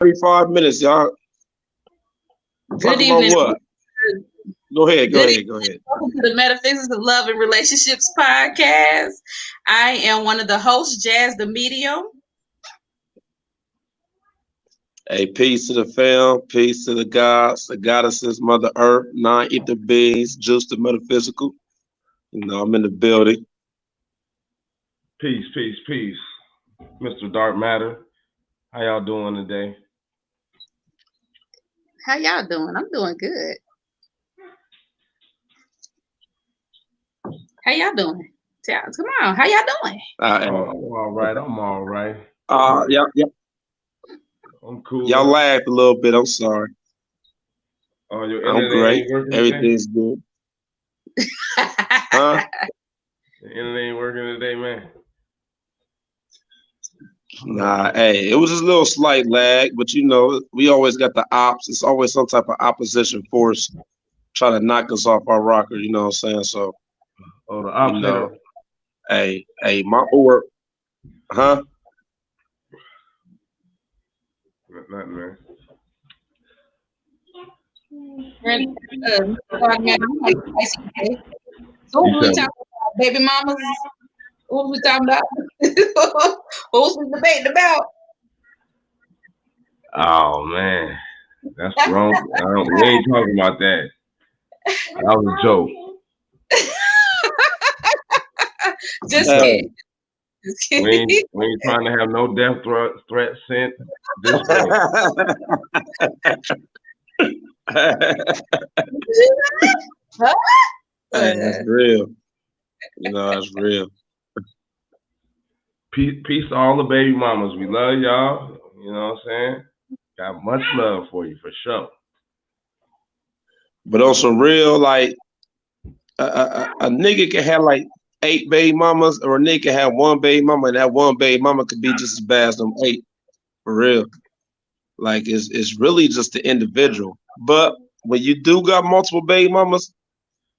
35 minutes, y'all. Talk Good about evening. what? Go ahead. Good evening. Go ahead. Welcome to the Metaphysics of Love and Relationships podcast. I am one of the hosts, Jazz the Medium. Hey, peace to the fam, peace to the gods, the goddesses, Mother Earth, non-ether beings, just the metaphysical. I'm in the building. Peace, Mr. Dark Matter. How y'all doing today? How y'all doing? I'm doing good. How y'all doing? Come on. How y'all doing? I'm all right. Yeah. I'm cool. Y'all laughed a little bit. I'm sorry. Oh, your I'm internet great. ain't working Everything's good. Huh? The internet ain't working today, man. Nah, hey, it was just a little slight lag, but we always got the ops. It's always some type of opposition force trying to knock us off our rocker, you know what I'm saying? So, the ops hey, my work, huh? Nothing, man. So what we talking about, baby mamas? What we talking about? What was we debating about? Oh man, that's wrong. We ain't talking about that. That was a joke. Just kidding. We ain't trying to have no death threat sent this way. That's real. That's real. Peace to all the baby mamas. We love y'all. You know what I'm saying? Got much love for you, for sure. But on some real, like, a nigga can have like 8 baby mamas, or a nigga can have 1 baby mama, and that 1 baby mama could be just as bad as them 8. For real. Like, it's really just the individual. But when you do got multiple baby mamas,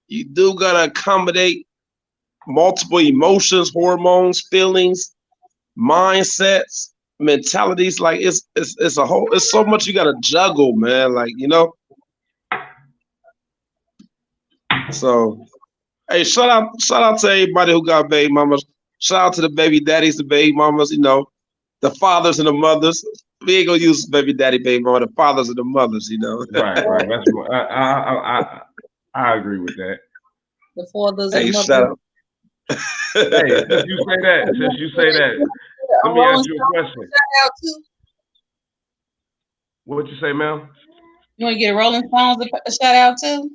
you do gotta accommodate multiple emotions, hormones, feelings, mindsets, mentalities. Like, it's so much you gotta juggle, man. Like, So, hey, shout out to everybody who got baby mamas. Shout out to the baby daddies, the baby mamas, the fathers and the mothers. We ain't gonna use baby daddy, baby mama, the fathers and the mothers, Right. That's I agree with that. The fathers and and mothers. Shut up. Hey, since you say that, let me ask you a question. Shout out to. What'd you say, ma'am? You want to get a Rolling Stones a shout out to?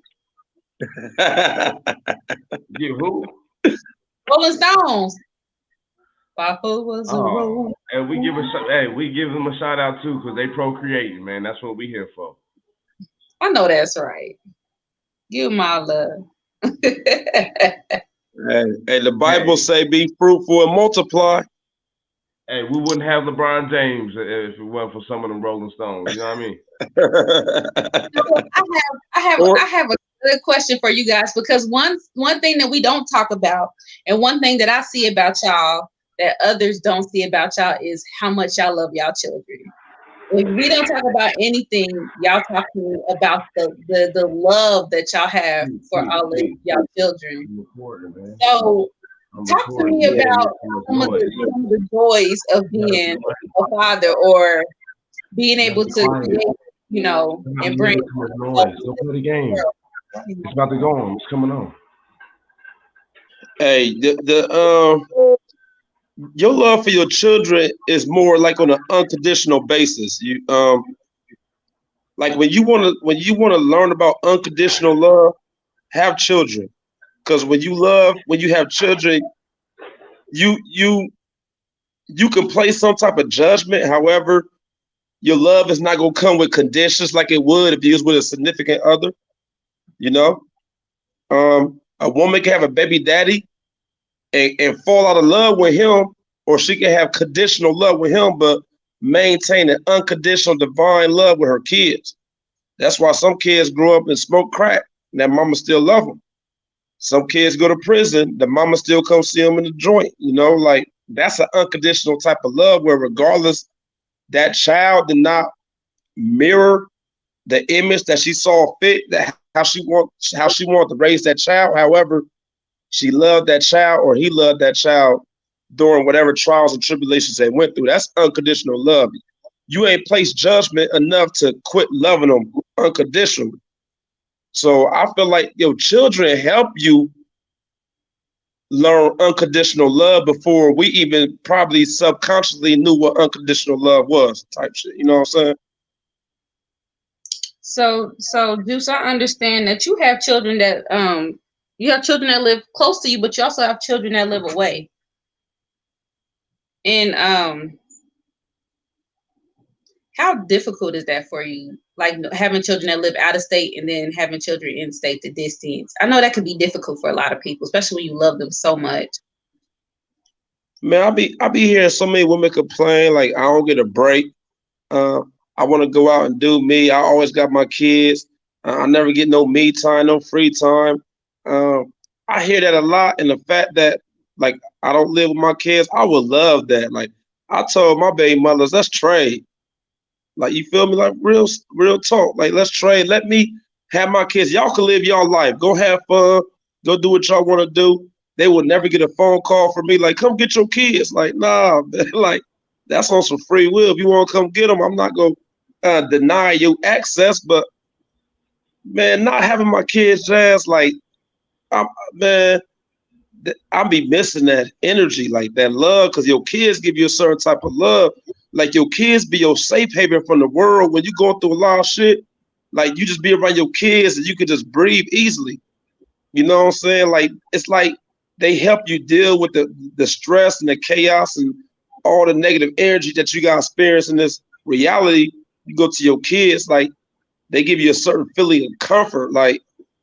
Get who? Rolling Stones. Papa was a roll. And we give them a shout out too, because they procreating, man. That's what we here for. I know that's right. Give them all love. Hey, the Bible say be fruitful and multiply. Hey, we wouldn't have LeBron James if it wasn't for some of them Rolling Stones. You know what I mean? I have a good question for you guys, because one thing that we don't talk about, and one thing that I see about y'all that others don't see about y'all, is how much y'all love y'all children. If we don't talk about anything, y'all talking about the love that y'all have for all of y'all children. So talk to me about some of the joys of being a father, or being able to create, and bring noise. Don't play the game. It's about to go on. It's coming on. Hey, your love for your children is more like on an unconditional basis. You like when you wanna learn about unconditional love, have children. Because when you have children, you can place some type of judgment. However, your love is not gonna come with conditions like it would if you was with a significant other. A woman can have a baby daddy and fall out of love with him, or she can have conditional love with him, but maintain an unconditional divine love with her kids. That's why some kids grow up and smoke crack, and that mama still love them. Some kids go to prison, the mama still comes see them in the joint. Like, that's an unconditional type of love where regardless, that child did not mirror the image that she saw fit, that how she wanted to raise that child. However, she loved that child or he loved that child during whatever trials and tribulations they went through. That's unconditional love. You ain't placed judgment enough to quit loving them unconditionally. So I feel like your children help you learn unconditional love before we even probably subconsciously knew what unconditional love was, type shit. You know what I'm saying? So Juice, I understand that you have children that you have children that live close to you, but you also have children that live away. And how difficult is that for you? Like having children that live out of state and then having children in state the distance. I know that can be difficult for a lot of people, especially when you love them so much. Man, I be hearing so many women complain like I don't get a break. Uh, I want to go out and do me. I always got my kids. I never get no me time, no free time. I hear that a lot, and the fact that like I don't live with my kids, I would love that. Like I told my baby mothers, let's trade. Like you feel me? Like real talk. Like let's trade. Let me have my kids. Y'all can live y'all life. Go have fun. Go do what y'all want to do. They will never get a phone call from me like, come get your kids. Like nah, man. Like that's on some free will. If you want to come get them, I'm not gonna deny you access. But man, not having my kids, jazz, like man, I be missing that energy, like that love, because your kids give you a certain type of love. Like your kids be your safe haven from the world when you going through a lot of shit. Like you just be around your kids and you can just breathe easily. You know what I'm saying? Like it's like they help you deal with the stress and the chaos and all the negative energy that you got experience in this reality. You go to your kids, like they give you a certain feeling of comfort, like,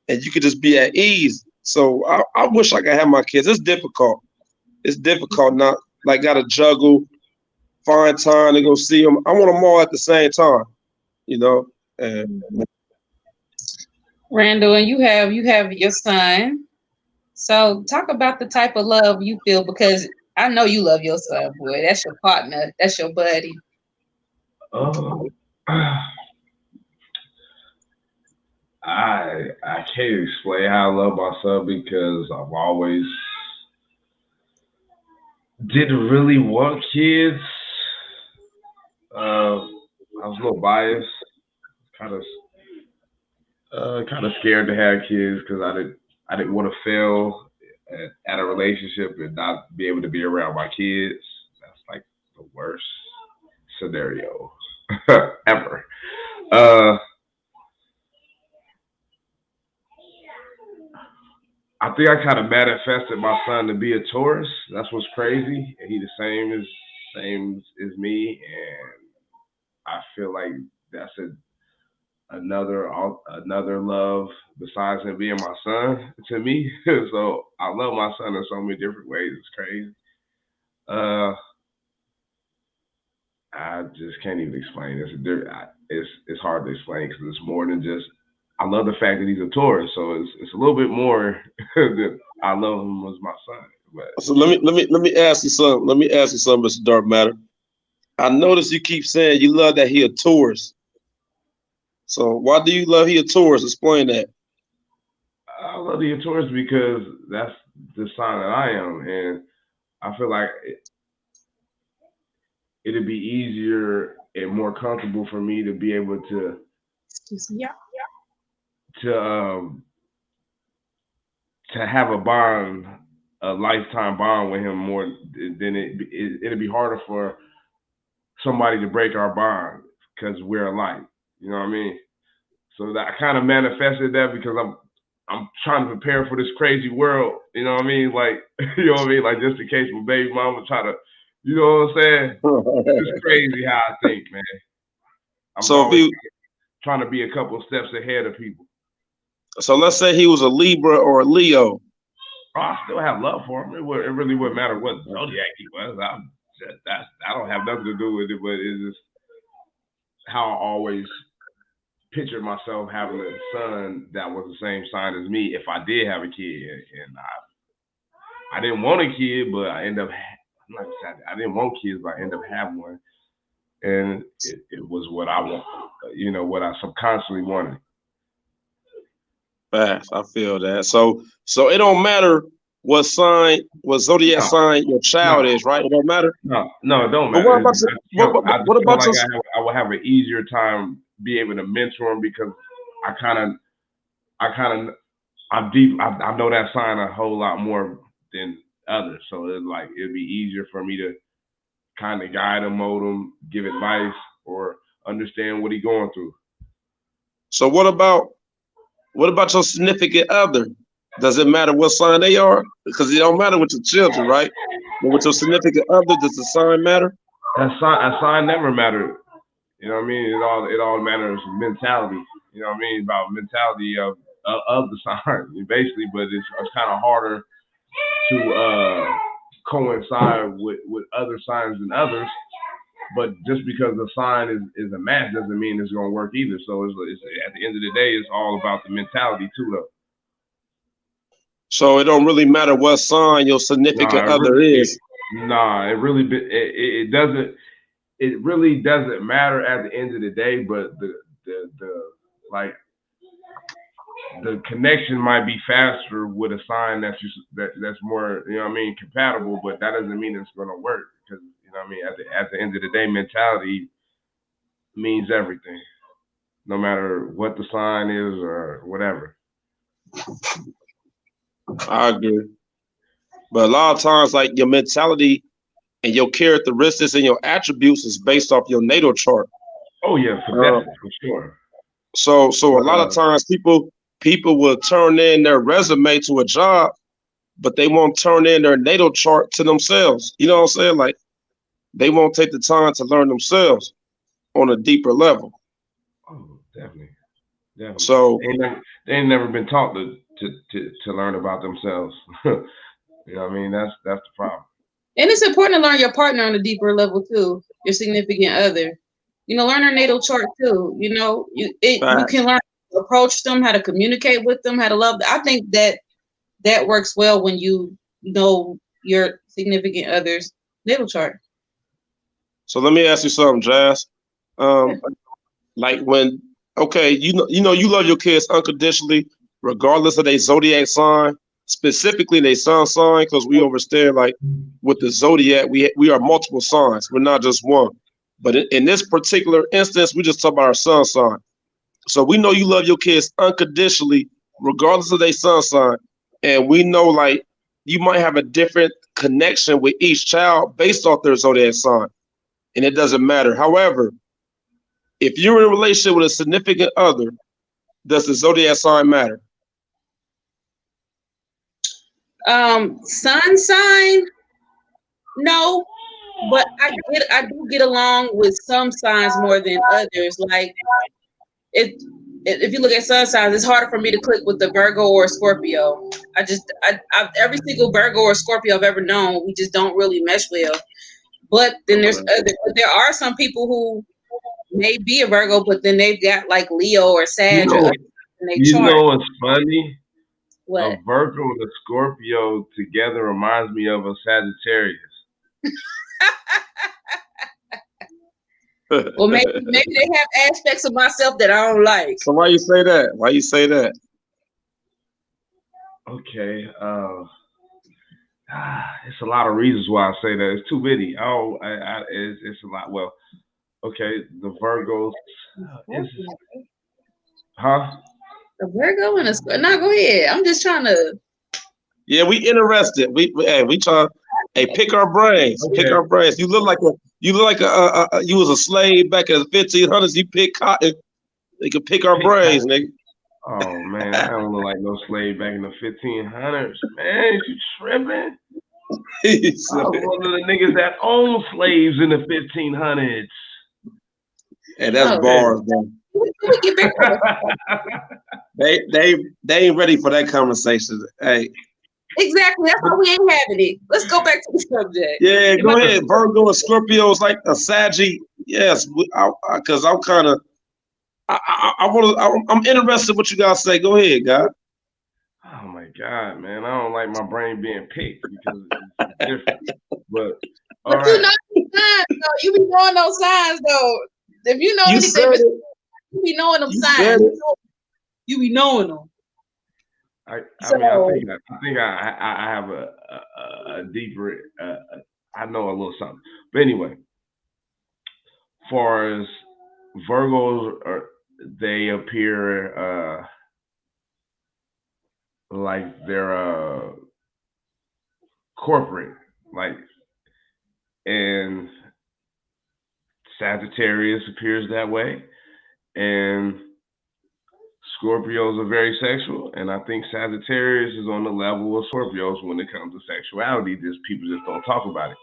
and you could just be at ease. So I wish I could have my kids. It's difficult. It's difficult not like got to juggle, find time to go see them. I want them all at the same time, you know. And Randall, and you have your son. So talk about the type of love you feel, because I know you love your son, boy. That's your partner. That's your buddy. Oh, I can't explain how I love my son because I've always didn't really want kids. I was a little biased, kind of kind of scared to have kids because I didn't want to fail at a relationship and not be able to be around my kids. That's like the worst scenario ever. Uh, I think I kind of manifested my son to be a Taurus. That's what's crazy, and he the same as me, and I feel like that's another love besides him being my son to me. So I love my son in so many different ways. It's crazy. Uh, I just can't even explain. It's hard to explain because it's more than just. I love the fact that he's a Taurus, so it's a little bit more that I love him as my son. But so let me ask you something. Let me ask you something, Mr. Dark Matter. I notice you keep saying you love that he a tourist. So why do you love he a tourist? Explain that. I love the Taurus because that's the sign that I am, and I feel like it'd be easier and more comfortable for me to be able Excuse me. Yeah. to um, to have a bond, a lifetime bond with him more than it'd be harder for somebody to break our bond because we're alike. You know what I mean? So that I kind of manifested that because I'm trying to prepare for this crazy world. You know what I mean? Like you know what I mean? Like just in case my baby mama try to, you know what I'm saying? It's crazy how I think, man. I'm So if always you trying to be a couple of steps ahead of people. so let's say he was a Libra or a Leo. Oh, I still have love for him. It really wouldn't matter what zodiac he was. I don't have nothing to do with it, but it's just how I always pictured myself having a son that was the same sign as me if I did have a kid. And I didn't want a kid, but I ended up, I didn't want kids, but I ended up having one. and it was what I want, what I subconsciously wanted. Fast. I feel that. So it don't matter what zodiac No, sign your child no, is, right? It don't matter. no, it don't But matter. what about I what just feel about like your I will have an easier time be able to mentor them because I kind of I'm deep. I know that sign a whole lot more than others, so it'd be easier for me to kind of guide him, mold him, give advice, or understand what he's going through. so what about your significant other? Does it matter what sign they are? Because it don't matter with your children, right? But with your significant other, does the sign matter? A sign never mattered. You know what I mean? It all matters mentality. You know what I mean? About mentality of the sign, basically. But it's kind of harder to coincide with other signs than others. But just because the sign is a match doesn't mean it's going to work either. So it's at the end of the day, it's all about the mentality too, though. So it don't really matter what sign your significant other is. It doesn't. It really doesn't matter at the end of the day. But the like the connection might be faster with a sign that's more, you know what I mean, compatible. But that doesn't mean it's going to work because, you know what I mean, at the end of the day, mentality means everything, no matter what the sign is or whatever. I agree. But a lot of times, like your mentality and your characteristics and your attributes is based off your natal chart. Oh yeah, Uh, for sure. so a But lot of times people will turn in their resume to a job, but they won't turn in their natal chart to themselves. You know what I'm saying? Like they won't take the time to learn themselves on a deeper level. oh, definitely. So They ain't never been taught to learn about themselves. You know what I mean? That's the problem. And it's important to learn your partner on a deeper level too, your significant other. Learn their natal chart too. You can facts. learn how to approach them, how to communicate with them, how to love them. I think that works well when you know your significant other's natal chart. So let me ask you something, Jazz. Um, like when okay, you love your kids unconditionally, regardless of their zodiac sign, specifically their sun sign, because we understand like with the zodiac, we are multiple signs. We're not just one. But in this particular instance, we just talk about our sun sign. So we know you love your kids unconditionally, regardless of their sun sign. And we know like you might have a different connection with each child based off their zodiac sign. And it doesn't matter. However, if you're in a relationship with a significant other, does the zodiac sign matter? Sun sign, no, but I do get along with some signs more than others. Like if you look at sun signs, it's harder for me to click with the Virgo or Scorpio. Every single Virgo or Scorpio I've ever known, we just don't really mesh well. But then there are some people who may be a Virgo, but then they've got like Leo or You Sag or know, other in their chart. what's funny? A What? Virgo and a Scorpio together reminds me of a Sagittarius. Well, maybe they have aspects of myself that I don't like. So why you say that? Why you say that? Okay. It's a lot of reasons why I say that. It's too many. It's a lot. Well, okay. The Virgos. Huh? A Virgo and a Scorpio. No, go ahead. I'm just trying to. Yeah, we interested. We try. Hey, pick our brains. Okay. Pick our brains. You look like you was a slave back in the 1500s. You pick cotton. They could pick our brains, nigga. Oh man, I don't look like no slave back in the 1500s. Man, you tripping? I was one of the niggas that owned slaves in the 1500s. And that's bars, man. We get back to that. They ain't ready for that conversation. Hey. Exactly. That's why we ain't having it. Let's go back to the subject. Yeah, go ahead. Virgo and Scorpio is like a Saggy. Yes, because I'm kind of. I'm interested in what you guys say. Go ahead, God. Oh my God, man! I don't like my brain being picked because it's different. But All But you right. know these signs, though. You be knowing those signs, though. If you know You anything, said it. you be knowing them You signs. said it. You be knowing them. I So mean, I think I have a deeper. I know a little something. But anyway, far as Virgos, they appear like they're corporate, like, and Sagittarius appears that way, and Scorpios are very sexual, and I think Sagittarius is on the level of Scorpios when it comes to sexuality. Just people just don't talk about it.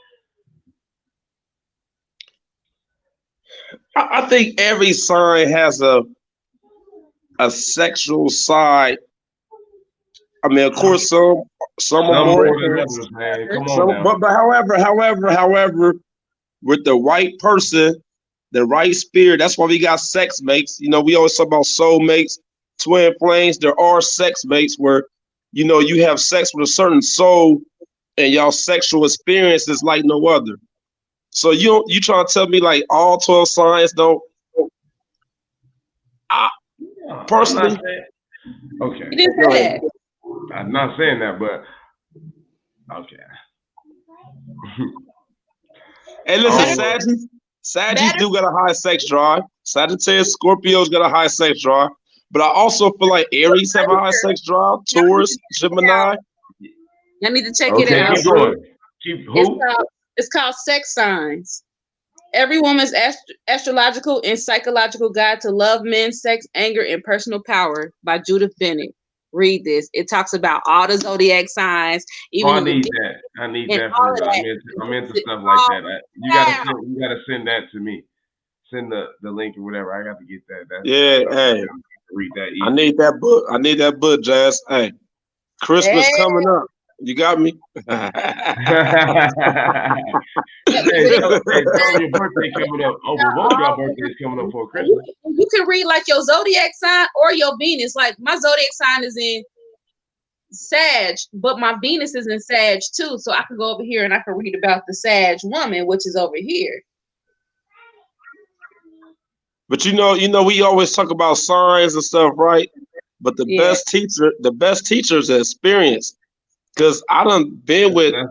I think every sign has a sexual side. I mean, of course, some are Some more more than advanced. others, man. Come on Some, now. but however, with the right person, the right spirit, that's why we got sex mates. You know, we always talk about soul mates, twin flames. There are sex mates where, you know, you have sex with a certain soul, and y'all sexual experience is like no other. So you trying to tell me like all 12 signs don't? I I'm personally, not saying. Okay, you didn't say that. I'm not saying that, but okay. hey, listen, Oh, Saggies do got a high sex drive. Sagittarius, Scorpios got a high sex drive. But I also feel like Aries have a high sex drive. Taurus, Gemini. Y'all need to check it okay, out. keep going. Keep It's who? called sex signs. Every woman's astrological and psychological guide to love, men, sex, anger, and personal power by Judith Bennett. Read this. It talks about all the zodiac signs, Oh, even I the need that. I need and that all for of real. that. I'm into It's stuff like all that. down. You gotta send that to me. Send the link or whatever. I got to get that. That's Yeah, something I hey, got to read that I easily. need that book. I need that book, Jazz. Hey, Christmas Hey, coming up. You got me? yeah, but it's Tell them your birthday coming up. Oh, well, both y'all birthdays coming up for Christmas. you can read like your zodiac sign or your Venus. Like my zodiac sign is in Sag, but my Venus is in Sag too. So I can go over here and I can read about the Sag woman, which is over here. But we always talk about signs and stuff, right? But Yeah. the best teacher is experience. Cause I done been with. That's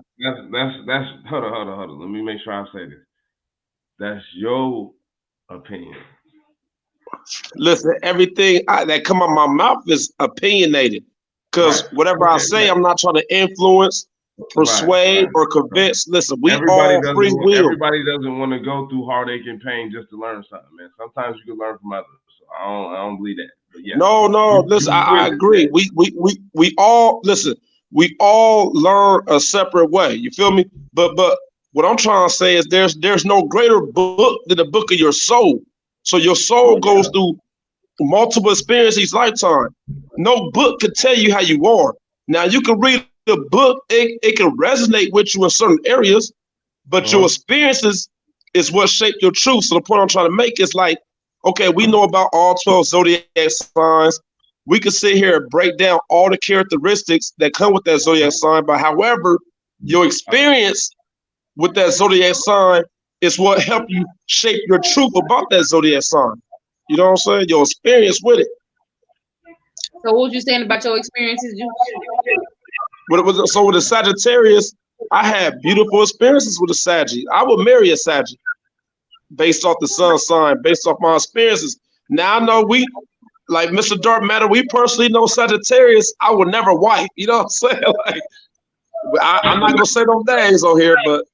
hold on. Let me make sure I say this. That's your opinion. Listen, everything that come out my mouth is opinionated. Cause Right. whatever I Okay. say, Right. I'm not trying to influence, persuade, or Right. convince. Listen, we all free will. Everybody doesn't want to go through heartache and pain just to learn something, man. Sometimes you can learn from others. So I don't believe that. But yeah, No, listen, I agree. We all listen. We all learn a separate way. You feel me? But what I'm trying to say is there's no greater book than the book of your soul. So your soul goes through multiple experiences each lifetime. No book can tell you how you are. Now you can read the book, it can resonate with you in certain areas, but your experiences is what shape your truth. So the point I'm trying to make is like, okay, we know about all 12 zodiac signs. We can sit here and break down all the characteristics that come with that zodiac sign, but however, your experience with that zodiac sign is what help you shape your truth about that zodiac sign. You know what I'm saying? Your experience with it. So what was you saying about your experiences? So with the Sagittarius, I had beautiful experiences with a Saggy. I would marry a Saggy based off the sun sign, based off my experiences. Now I know like Mr. Dark Matter, we personally know Sagittarius, I would never wife. You know what I'm saying? Like, I'm not gonna say no names on here, but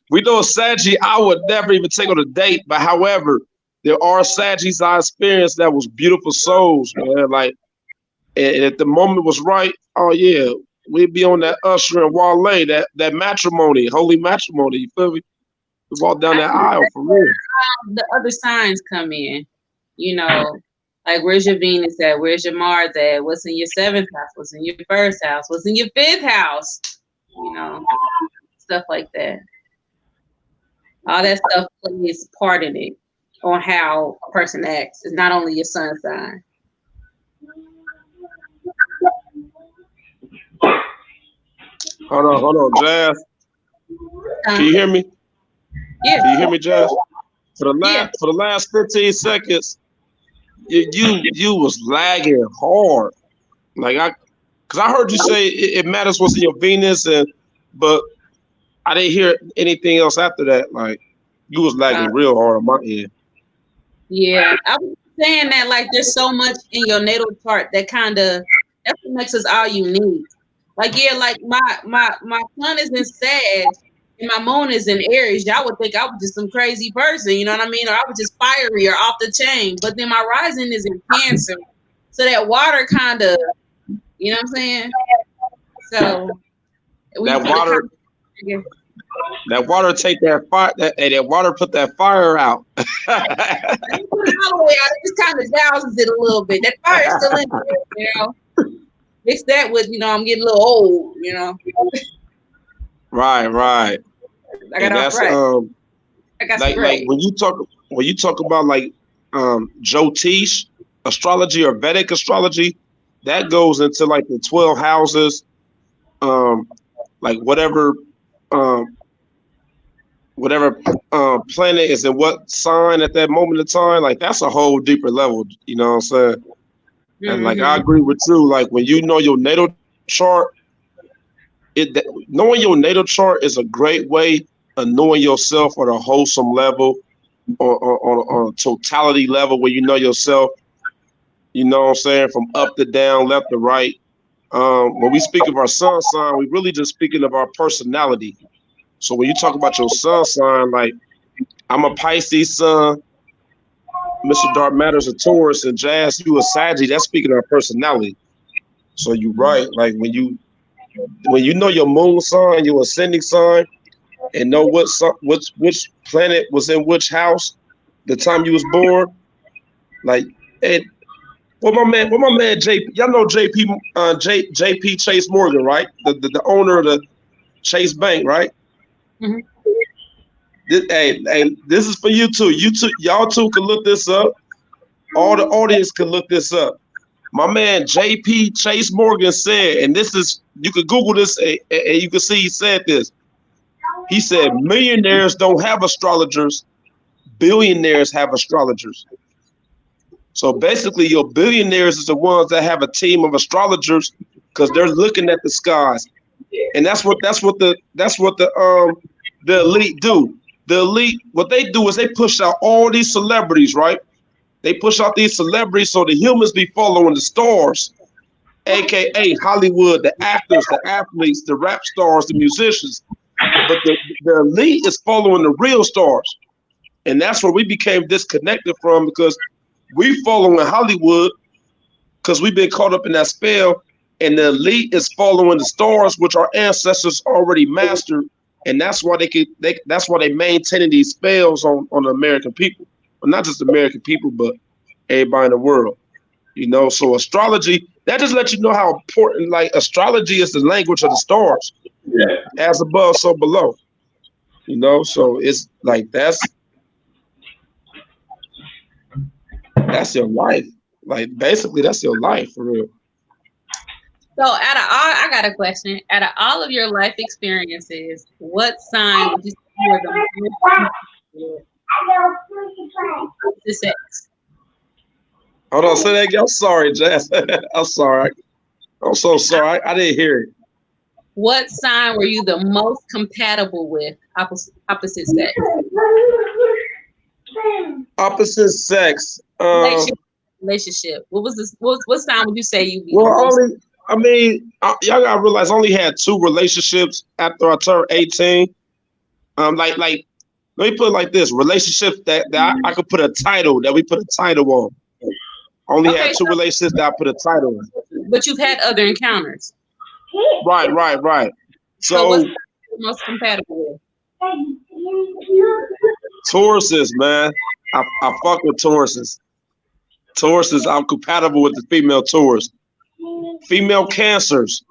we know Saggy, I would never even take on a date. But however, there are Saggies I experienced that was beautiful souls, man. Like, and if the moment was right, oh yeah, we'd be on that Usher and Wale, that matrimony, holy matrimony. You feel me? We walk down that aisle for real. The other signs come in, like where's your Venus at? Where's your Mars at? What's in your seventh house? What's in your first house? What's in your fifth house? Stuff like that. All that stuff plays part in it on how a person acts. It's not only your sun sign. Hold on, Jazz. Can you hear me? Yeah. Can you hear me, Jazz? For Yeah. the last 15 seconds, you was lagging hard. Like cause I heard you say it matters what's in your Venus, but I didn't hear anything else after that. Like you was lagging real hard on my end. Yeah, I was saying that like there's so much in your natal chart that that's what makes us all unique. Like yeah, like my sun is in Sag and my moon is in Aries. Y'all would think I was just some crazy person, you know what I mean? Or I was just fiery or off the chain. But then my rising is in Cancer, so that water kind of, you know what I'm saying? So when you That put the water, that water take that fire. That water put that fire out. put it all the way out, it just kind of douses it a little bit. That fire is still in there, you know. Mix that with, I'm getting a little old, Right. I got And off that's right. I got some like gray. when you talk about like Tish astrology or Vedic astrology, that goes into like the 12 houses, like um whatever planet is in what sign at that moment of time. Like that's a whole deeper level, you know what I'm saying? And like I Mm-hmm. agree with you. Like when you know your natal chart, knowing your natal chart is a great way of knowing yourself on a wholesome level, or on a totality level where you know yourself. You know what I'm saying? From up to down, left to right. When we speak of our sun sign, we really just speaking of our personality. So when you talk about your sun sign, like I'm a Pisces sun, Mr. Dark Matters a Taurus, and Jazz, you a Saggy. That's speaking of our personality. So you're right. Like when you know your moon sign, your ascending sign, and know which planet was in which house, the time you was born, like and what my man JP, y'all know JP Chase Morgan, right? The owner of the Chase Bank, right? Mm-hmm. Hey, this is for you too. Y'all two can look this up. All the audience can look this up. My man JP Chase Morgan said, and this is, you could Google this and you can see he said this. He said, millionaires don't have astrologers, billionaires have astrologers. So basically, your billionaires is the ones that have a team of astrologers because they're looking at the skies, and the elite do. The elite, what they do is they push out all these celebrities, right? They push out these celebrities so the humans be following the stars, aka Hollywood, the actors, the athletes, the rap stars, the musicians. But the elite is following the real stars. And that's where we became disconnected from, because we following Hollywood because we've been caught up in that spell, and the elite is following the stars, which our ancestors already mastered, and that's why that's why they maintaining these spells on the American people, well, not just American people, but everybody in the world. You know, so astrology, that just lets you know how important, like, astrology is the language of the stars, as above, so below. You know, so it's like that's your life. Like basically, that's your life for real. So I got a question. Out of all of your life experiences, what sign would you say you were the most opposite sex? Hold on, say that again. I'm sorry, Jess. I'm sorry. I'm so sorry. I didn't hear it. What sign were you the most compatible with opposite sex? Opposite sex. Relationship. What was this? What sign would you say you be the Well, most? y'all gotta realize I only had 2 relationships after I turned 18. Like let me put it like this: relationships that I could put a title, that we put a title on. Only had 2 relationships that I put a title on. But you've had other encounters. Right. So what's the most compatible with? Tauruses, man. I fuck with Tauruses. Tauruses, I'm compatible with the female Taurus. Female Cancers,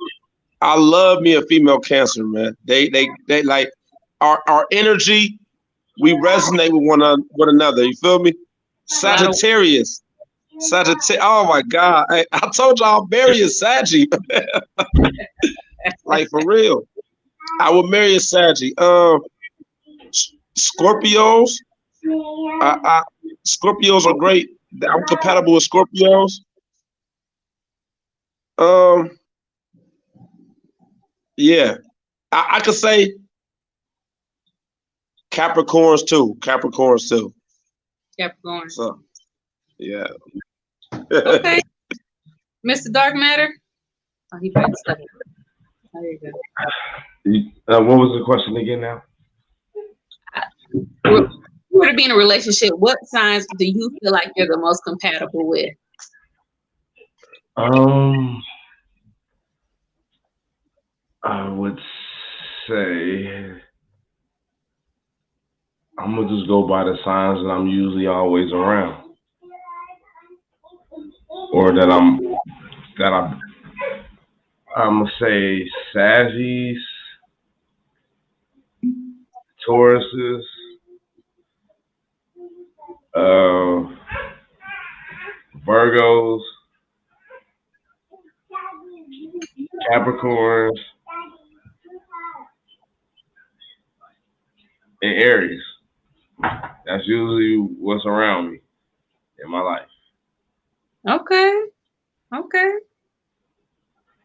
I love me a female Cancer, man. They like our energy. We resonate with one another. You feel me? Sagittarius. Oh my God! I told y'all, Barry is Saggy. Like for real. I would marry a Saggy. Scorpios. I Scorpios are great. I'm compatible with Scorpios. Um, yeah, I could say Capricorns too. Capricorns too. Capricorn. So yeah. Okay, Mr. Dark Matter. Oh, he probably slept. Oh, there you go. What was the question again now? If you were to be in a relationship, what signs do you feel like you're the most compatible with? I would say I'm gonna just go by the signs that I'm usually always around, or I'm gonna say Saggies, Tauruses, uh, Virgos, Capricorns, and Aries. That's usually what's around me in my life. Okay. Okay.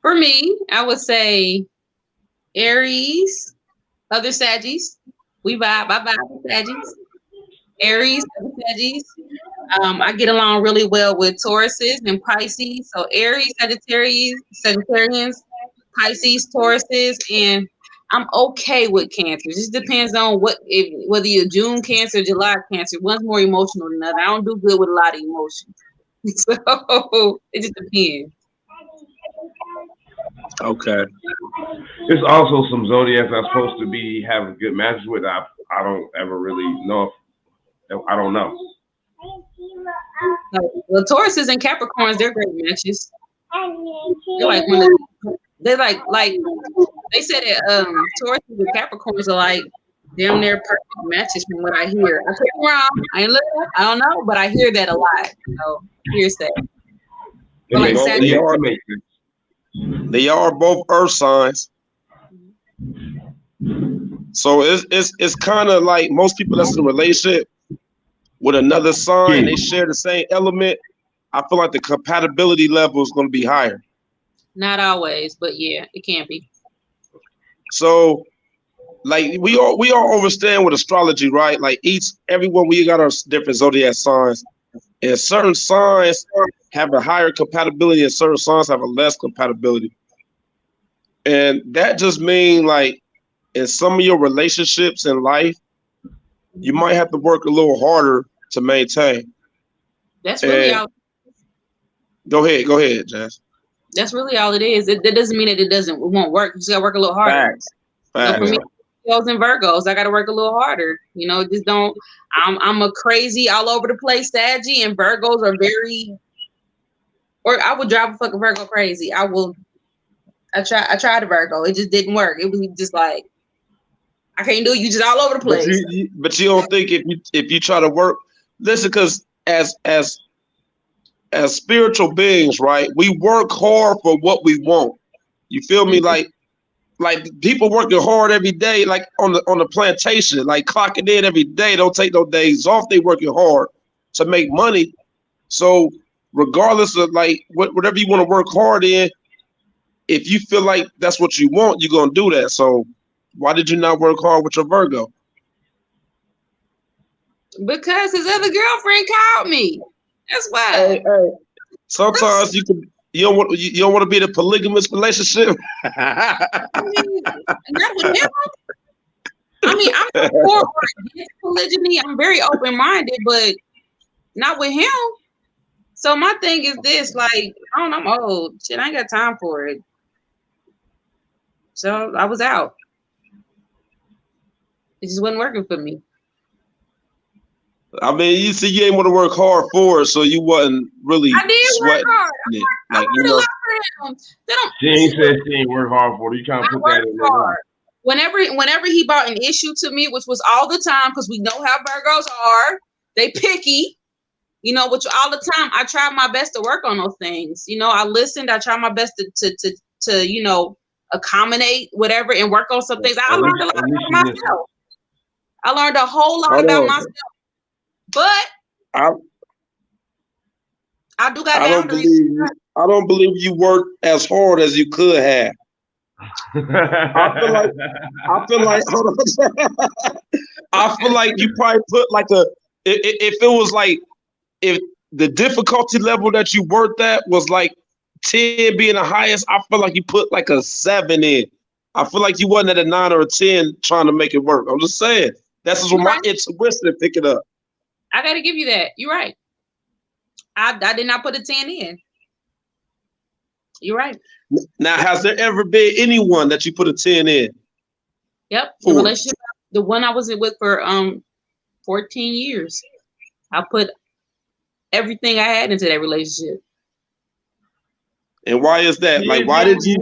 For me, I would say Aries, other Saggies. We vibe. I vibe with Saggies. Aries, other Saggies. I get along really well with Tauruses and Pisces. So Aries, Sagittarians, Pisces, Tauruses, and I'm okay with Cancer. It just depends on whether you're June Cancer, July Cancer. One's more emotional than the other. I don't do good with a lot of emotions. So it just depends. Okay. There's also some zodiacs I'm supposed to be having good matches with. I don't ever really know. I don't know. Well, Tauruses and Capricorns, they're great matches. They're like they said that Tauruses and Capricorns are like damn near perfect matches from what I hear. I could be wrong. I don't know, but I hear that a lot. So hearsay. But like They are both Earth signs. So it's kind of like most people that's in a relationship with another sign, they share the same element. I feel like the compatibility level is going to be higher. Not always, but yeah, it can be. So, like we all understand with astrology, right? Like everyone we got our different zodiac signs, and certain signs have a higher compatibility, and certain signs have a less compatibility. And that just means like in some of your relationships in life, you might have to work a little harder to maintain. That's really all. Go ahead, Jazz. That's really all it is. That doesn't mean that it won't work. You just gotta work a little harder. Facts. So for me, Scorpios and Virgos, I gotta work a little harder. You know, just don't. I'm a crazy all over the place Saggy, and Virgos are very. Or I would drive a fucking Virgo crazy. I tried a Virgo. It just didn't work. It was just like I can't do it. You just all over the place. But you don't think if you try to work, listen, because as spiritual beings, right? We work hard for what we want. You feel me? Like people working hard every day, like on the plantation, like clocking in every day. Don't take no days off. They working hard to make money. So regardless of like whatever you want to work hard in, if you feel like that's what you want, you're gonna do that. So why did you not work hard with your Virgo? Because his other girlfriend called me. That's why. Hey. Sometimes you don't want to be in a polygamous relationship. Not with him. I mean, I'm for or against polygyny. I'm very open-minded, but not with him. So my thing is this: like, I don't know, I'm old. Shit, I ain't got time for it. So I was out. It just wasn't working for me. I mean, you see, you ain't want to work hard for it, so you wasn't really I did sweating. Work hard. I worked a lot for him. She ain't said she ain't work hard for it. You trying to put that in there. Whenever he brought an issue to me, which was all the time, because we know how Virgos are, they picky. You know, which all the time I tried my best to work on those things. You know, I listened. I tried my best to accommodate whatever and work on some things. I learned a lot about myself. I learned a whole lot about myself. But I do got boundaries. I don't believe you worked as hard as you could have. I feel like hold on. I feel like you probably put like if it was like if the difficulty level that you worked at was like 10 being the highest, I feel like you put like a 7 in. I feel like you wasn't at a 9 or a 10 trying to make it work. I'm just saying. That's just what my intuition pick it up. I gotta give you that. You're right. I did not put a 10 in. You're right. Now, has there ever been anyone that you put a 10 in? Yep. The relationship, the one I was with for 14 years. I put everything I had into that relationship. And why is that? Like, why did you?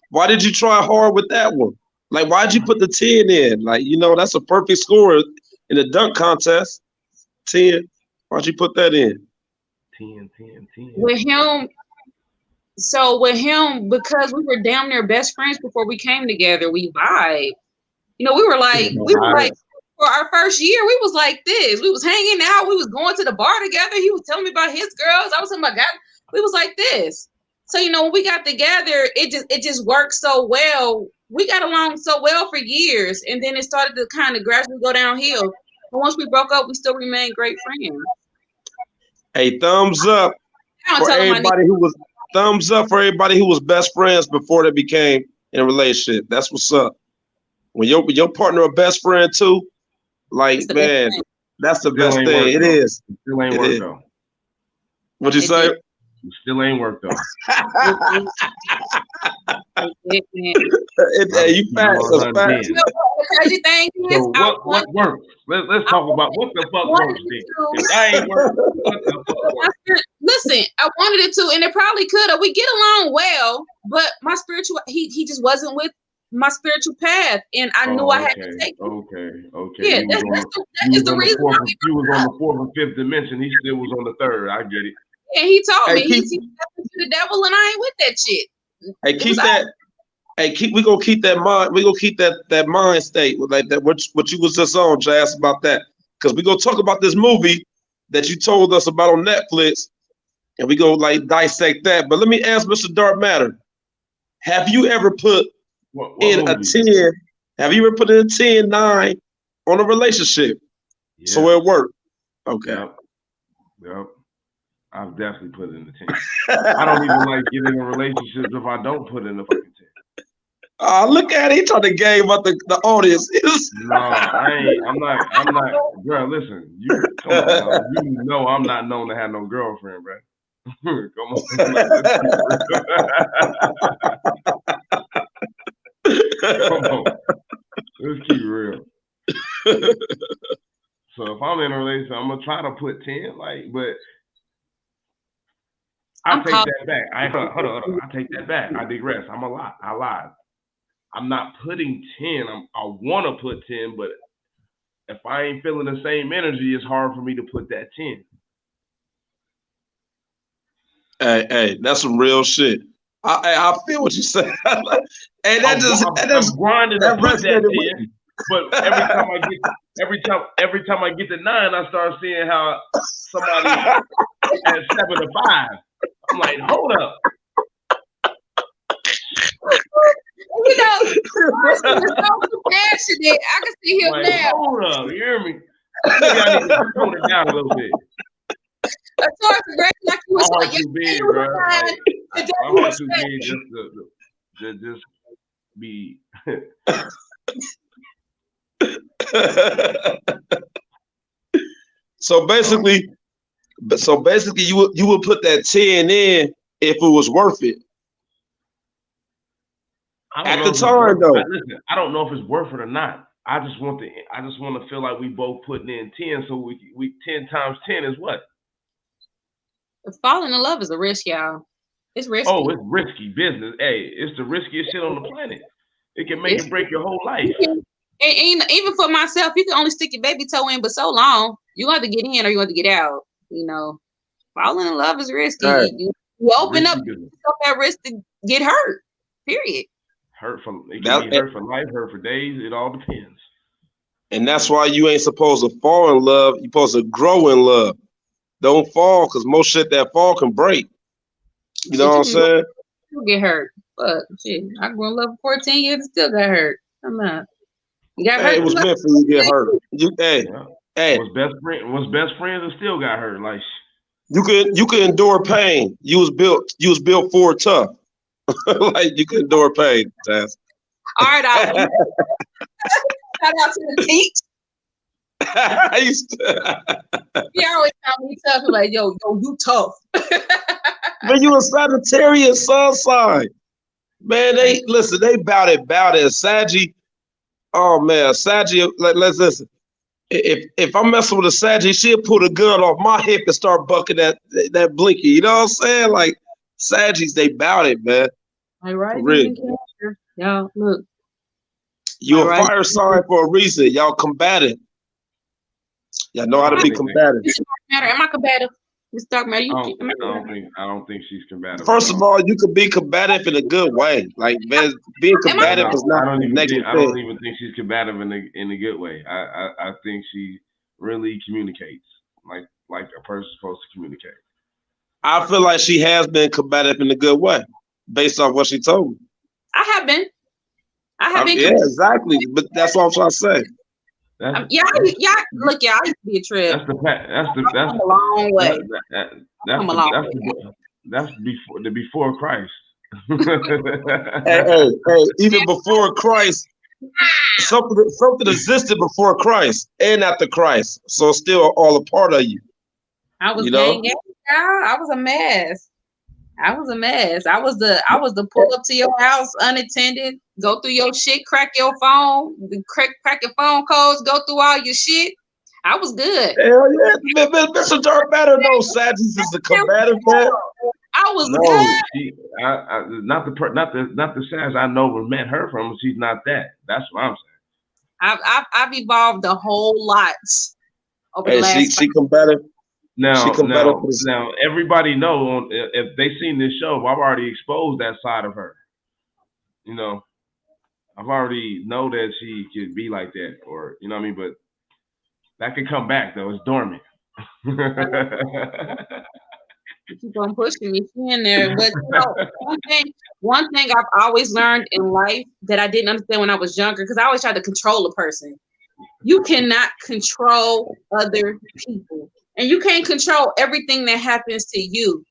Why did you try hard with that one? Like, why did you put the 10 in? Like, you know, that's a perfect score in a dunk contest. 10. Why'd you put that in? 10. With him, so with him, because we were damn near best friends before we came together, we vibe. You know, we were like for our first year, we was like this. We was hanging out. We was going to the bar together. He was telling me about his girls. I was telling my God. We was like this. So, you know, when we got together, it just worked so well. We got along so well for years. And then it started to kind of gradually go downhill. But once we broke up, we still remained great friends. Hey, thumbs up for everybody who was best friends before they became in a relationship. That's what's up. When your partner a best friend too, like man, that's the best thing. It is. It still ain't work though. What'd you say? It still ain't work though. You facts. The crazy thing is, so what works? Let's talk about what the fuck works. If that ain't work, what the fuck works? Listen, I wanted it to, and it probably could have. We get along well, but my spiritual, he just wasn't with my spiritual path, and I knew I had to take it. Okay. Yeah, that is the reason why you was on the 4th or 5th dimension. He still was on the 3rd. I get it. And he told me he's the devil, and I ain't with that shit. Hey, keep that. We gonna keep that mind. We gonna keep that mind state like that. What you was just on, Jazz, about that, because we gonna talk about this movie that you told us about on Netflix, and we go like dissect that. But let me ask Mr. Dark Matter: have you ever put in movie? A 10? Have you ever put in a 10, 9 on a relationship? Yeah. So it worked. Okay. Yep. I've definitely put in the 10. I don't even like getting in relationships if I don't put in the fucking 10. Look at it. He trying to game up the audience. No, I ain't. I'm not. Girl, listen. You know I'm not known to have no girlfriend, bro. Come on. Come on. Let's keep it real. So if I'm in a relationship, I'm gonna try to put 10, but I take that back. Hold on. I take that back. I digress. I lied. I'm not putting 10. I want to put 10, but if I ain't feeling the same energy, it's hard for me to put that 10. Hey, that's some real shit. I feel what you say. And that I'm grinding to put that 10. But every time I get to 9, I start seeing how somebody at 7 to 5. I'm like, hold up. You know, was so passionate. I can see him like, now. Hold up, you hear me? Maybe I need to tone it down a little bit. Like he was like, too big, bro. My heart too big just to be. So basically, you would put that 10 in if it was worth it. At the time, though. Listen, I don't know if it's worth it or not. I just want to feel like we both putting in 10, so we 10 times 10 is what? Falling in love is a risk, y'all. It's risky. Oh, it's risky business. Hey, it's the riskiest shit on the planet. It can make and break your whole life. And even for myself, you can only stick your baby toe in but so long. You have to get in or you have to get out. You know, falling in love is risky. Right. You open up Risky business. yourself at risk to get hurt. Period. It can be hurt for life, hurt for days. It all depends. And that's why you ain't supposed to fall in love. You're supposed to grow in love. Don't fall, because most shit that fall can break. You know what I'm saying? You get hurt. But shit, I grew in love for 14 years and still got hurt. I'm not. You got hurt. It was meant for you to get hurt. Hey. Was best friends and still got hurt. Like you could endure pain. You was built for it tough. Like you could endure pain, Taz. All right, shout out to the Teach. He always tell me tough. Like, yo, you tough. Man, you a Sagittarius sun sign. Man, they bout it. Saggy, oh man, Saggy, let's listen. If I'm messing with a Saggy, she'll pull the gun off my hip and start bucking that blinky. You know what I'm saying? Like Saggies, they bout it, man. All right, y'all look. You a fire sign for a reason. Y'all combative. Y'all know how to be combative. Am I combative? Mr. Dark Matter, I don't think she's combative. First of all, you can be combative in a good way. Like being combative is not negative. I don't even think she's combative in a good way. I think she really communicates like a person's supposed to communicate. I feel like she has been combative in a good way, based on what she told me. I have been. Yeah, exactly. But that's what I'm trying to say. Look, I used to be a trip. That's a long way. That's before Christ. hey, even before Christ, something existed before Christ and after Christ, so it's still all a part of you. I was I was a mess. I was the pull up to your house unattended, go through your shit, crack your phone, crack your phone codes, go through all your shit. I was good. Hell yeah, Mr. Dark Matter, no, Sadges is a combative man. I was good. Not the Sags I know was met her from. She's not that. That's what I'm saying. I've evolved a whole lot over the last. She combative. Now, everybody know if they seen this show, I've already exposed that side of her. You know, I've already know that she could be like that, or you know what I mean. But that could come back though. It's dormant. You keep on pushing me in there, but you know, one thing I've always learned in life that I didn't understand when I was younger, because I always tried to control a person. You cannot control other people. And you can't control everything that happens to you,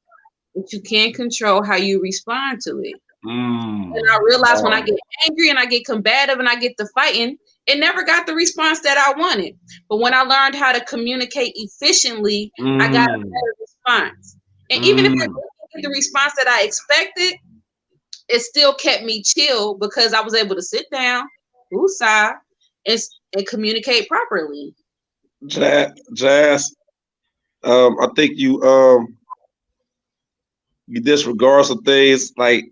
but you can control how you respond to it. And I realized when I get angry and I get combative and I get to fighting, it never got the response that I wanted. But when I learned how to communicate efficiently, I got a better response. And even if I didn't get the response that I expected, it still kept me chill because I was able to sit down, woosah, and communicate properly. Jazz. I think you disregard some things. Like,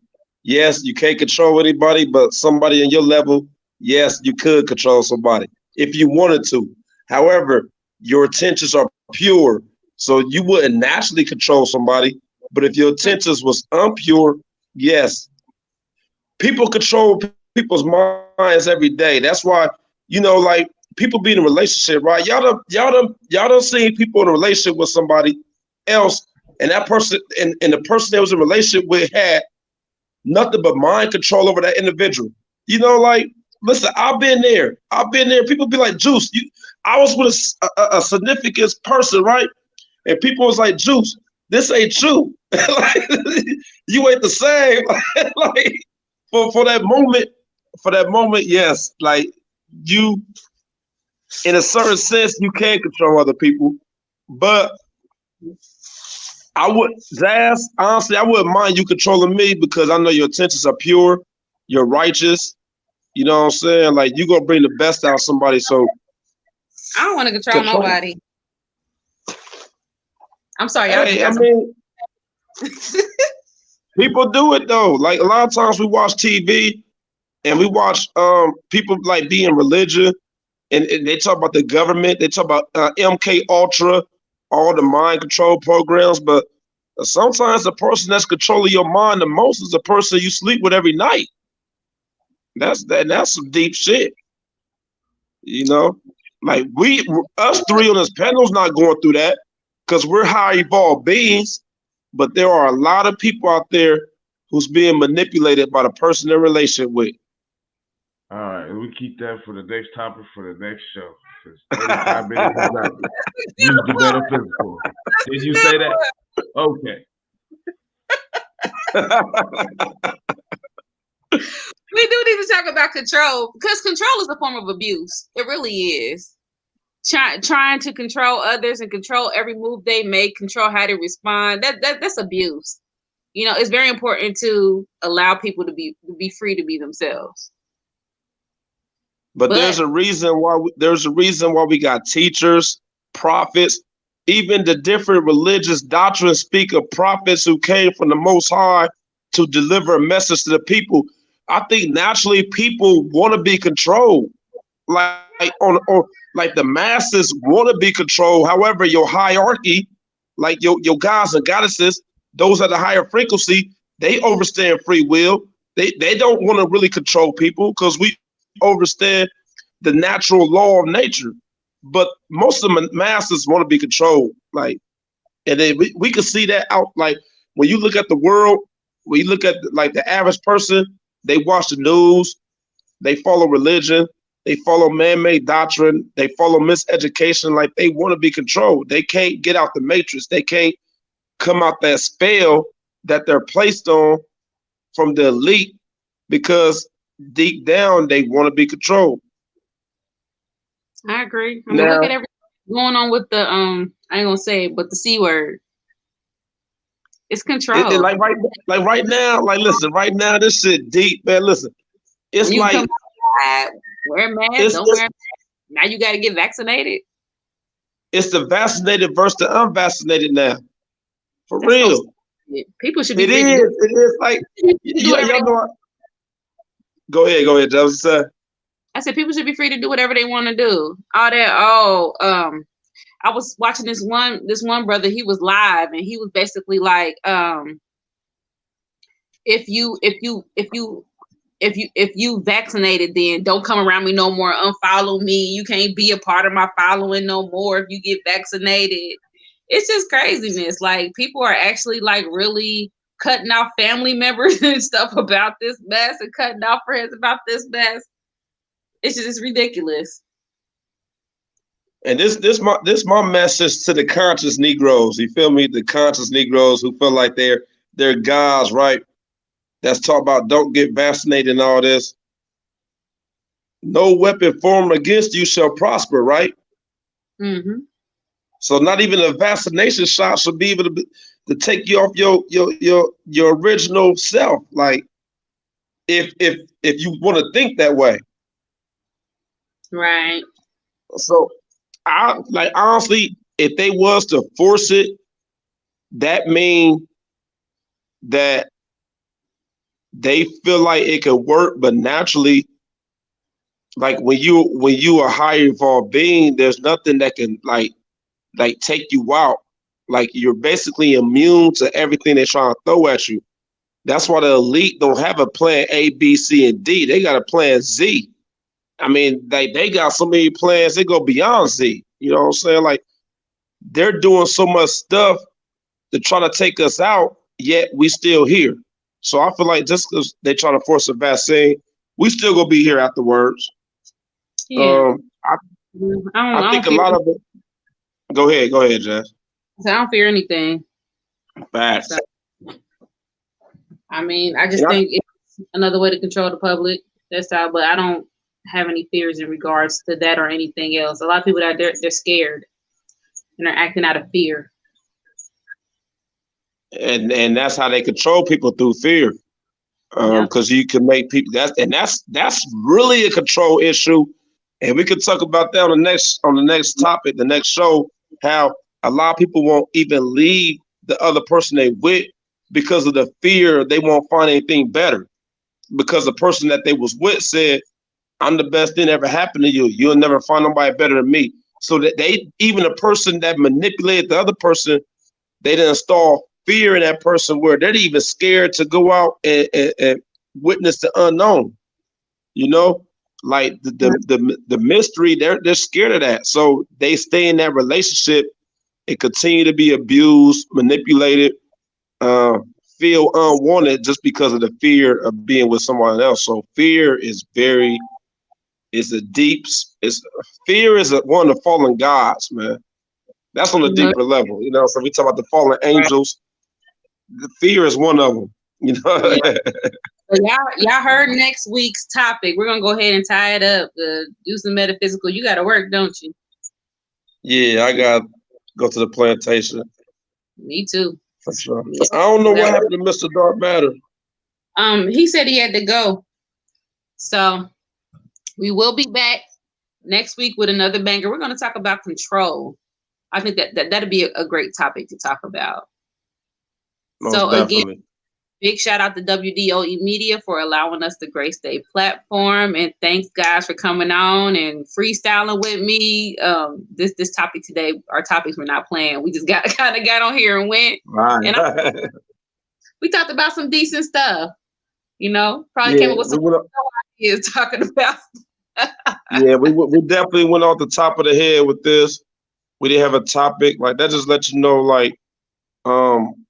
yes, you can't control anybody, but somebody in your level, yes, you could control somebody if you wanted to. However, your intentions are pure, so you wouldn't naturally control somebody. But if your intentions was impure, yes, people control people's minds every day. That's why, you know, like, people be in a relationship, right? Y'all done seen people in a relationship with somebody else, and that person and the person they was in a relationship with had nothing but mind control over that individual. You know, like, listen, I've been there. People be like, Juice, I was with a significant person, right? And people was like, Juice, this ain't you. Like, you ain't the same. Like, for that moment, yes, like, you, in a certain sense, you can control other people, but honestly, I wouldn't mind you controlling me because I know your intentions are pure, you're righteous. You know what I'm saying? Like, you're gonna bring the best out of somebody. So I don't want to control nobody. I'm sorry. I mean, people do it though. Like, a lot of times we watch TV and we watch people like be in religion. And they talk about the government. They talk about MK Ultra, all the mind control programs. But Sometimes the person that's controlling your mind the most is the person you sleep with every night. That's some deep shit. You know, like us three on this panel's not going through that because we're high evolved beings. But there are a lot of people out there who's being manipulated by the person they're in relationship with. All right, we keep that for the next topic for the next show. Because 35 minutes is not use the metaphysical. Did you say that? Okay. We do need to talk about control because control is a form of abuse. It really is. Trying to control others and control every move they make, control how they respond. That's abuse. You know, it's very important to allow people to be free to be themselves. But there's a reason why we got teachers, prophets, even the different religious doctrines speak of prophets who came from the Most High to deliver a message to the people. I think naturally people want to be controlled, like like the masses want to be controlled. However, your hierarchy, like your gods and goddesses, those at the higher frequency, they understand free will. They don't want to really control people because we understand the natural law of nature. But most of the masses want to be controlled. Like, and then we can see that out. Like when you look at the world, when you look at like the average person, they watch the news, they follow religion, they follow man-made doctrine, they follow miseducation. Like they want to be controlled. They can't get out the matrix. They can't come out that spell that they're placed on from the elite because deep down they want to be controlled. I agree. I mean, look at everything going on with the I ain't gonna say it, but the C word. It's control. Like right now, like listen, right now this shit deep, man. Listen, it's you like come outside, wear a mask, don't wear a mask. Now you got to get vaccinated. It's the vaccinated versus the unvaccinated now. For That's real. So people should be. It is like y'all know. Go ahead, Joseph. I said people should be free to do whatever they want to do. All that. I was watching this one brother. He was live, and he was basically like, if you vaccinated, then don't come around me no more. Unfollow me. You can't be a part of my following no more if you get vaccinated. It's just craziness. Like people are actually like really cutting off family members and stuff about this mess and cutting off friends about this mess. It's just ridiculous. And this my message to the conscious Negroes. You feel me? The conscious Negroes who feel like they're gods, right? That's talk about don't get vaccinated and all this. No weapon formed against you shall prosper, right? Mm-hmm. So not even a vaccination shot should be able to take you off your original self. Like if you want to think that way. Right. So I like honestly, if they was to force it, that mean that they feel like it could work, but naturally, like when you are high evolved being, there's nothing that can like take you out. Like you're basically immune to everything they're trying to throw at you. That's why the elite don't have a plan A, B, C, and D. They got a plan Z. I mean, they got so many plans, they go beyond Z. You know what I'm saying? Like they're doing so much stuff to try to take us out, yet we still here. So I feel like just because they try to force a vaccine, we still gonna be here afterwards. Yeah. I think a lot of it. Go ahead, Jess. I don't fear anything. Facts. So, I mean, I just think it's another way to control the public. That's how. But I don't have any fears in regards to that or anything else. A lot of people out there, they're scared and they're acting out of fear. And that's how they control people, through fear. Because you can make people that's really a control issue. And we could talk about that on the next topic, the next show, how a lot of people won't even leave the other person they with because of the fear they won't find anything better. Because the person that they was with said, I'm the best thing ever happened to you. You'll never find nobody better than me. So that even a person that manipulated the other person, they didn't install fear in that person where they're even scared to go out and witness the unknown. You know, like the mystery, they're scared of that. So they stay in that relationship and continue to be abused, manipulated, uh, feel unwanted just because of the fear of being with someone else. So fear is it's a deep, it's fear is one of the fallen gods, man. That's on a deeper level, you know. So we talk about the fallen angels. The fear is one of them, you know. Yeah. So y'all heard next week's topic. We're gonna go ahead and tie it up. Do some metaphysical. You got to work, don't you? Yeah, I got to go to the plantation. Me too. For sure. I don't know what happened to Mr. Dark Matter. He said he had to go. So we will be back next week with another banger. We're going to talk about control. I think that'd be a great topic to talk about. Most so definitely. Again, big shout out to WDOE Media for allowing us the grace day platform, and thanks guys for coming on and freestyling with me. This topic today, our topics were not planned. We just got on here and went. Right. And we talked about some decent stuff. You know, probably came up with some ideas talking about. Yeah, we definitely went off the top of the head with this. We didn't have a topic like that. Just let you know, like,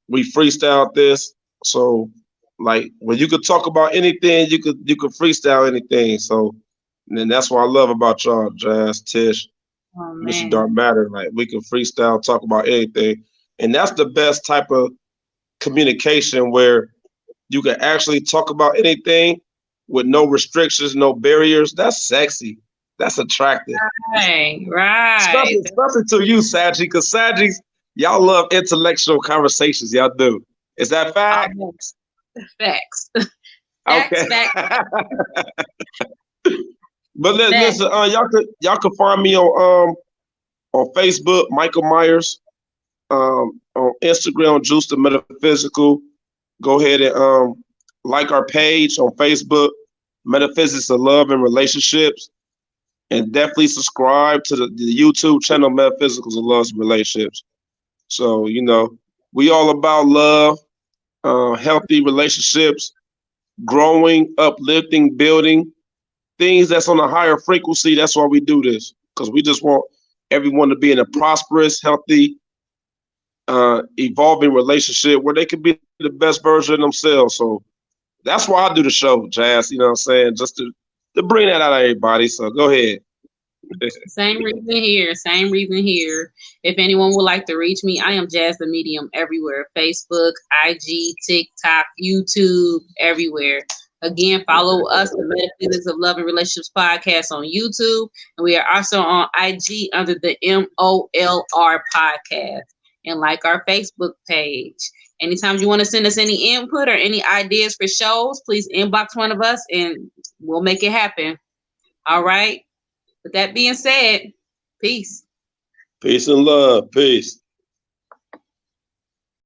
we freestyled this. So, like, when you could talk about anything, you could freestyle anything. So, and then that's what I love about y'all, Jazz, Tish, Mr. Dark Matter. Like, we can freestyle, talk about anything, and that's the best type of communication where you can actually talk about anything with no restrictions, no barriers. That's sexy. That's attractive. Right. Especially to you, Saji, because Sajis, y'all love intellectual conversations. Y'all do. Is that fact? Facts. Okay. Facts. But listen, y'all could find me on Facebook, Michael Myers, on Instagram, Juice the Metaphysical. Go ahead and like our page on Facebook, Metaphysics of Love and Relationships, and definitely subscribe to the YouTube channel, Metaphysicals of Love and Relationships. So, you know, we all about love, healthy relationships, growing, uplifting, building, things that's on a higher frequency. That's why we do this, because we just want everyone to be in a prosperous, healthy, evolving relationship where they can be the best version of themselves. So that's why I do the show, Jazz. You know what I'm saying? Just to bring that out of everybody. So go ahead. Same reason here. If anyone would like to reach me, I am Jazz the Medium everywhere. Facebook, IG, TikTok, YouTube, everywhere. Again, follow us, the Metaphysics of Love and Relationships podcast on YouTube. And we are also on IG under the MOLR podcast. And like our Facebook page. Anytime you want to send us any input or any ideas for shows, please inbox one of us and we'll make it happen. All right. With that being said, peace. Peace and love. Peace.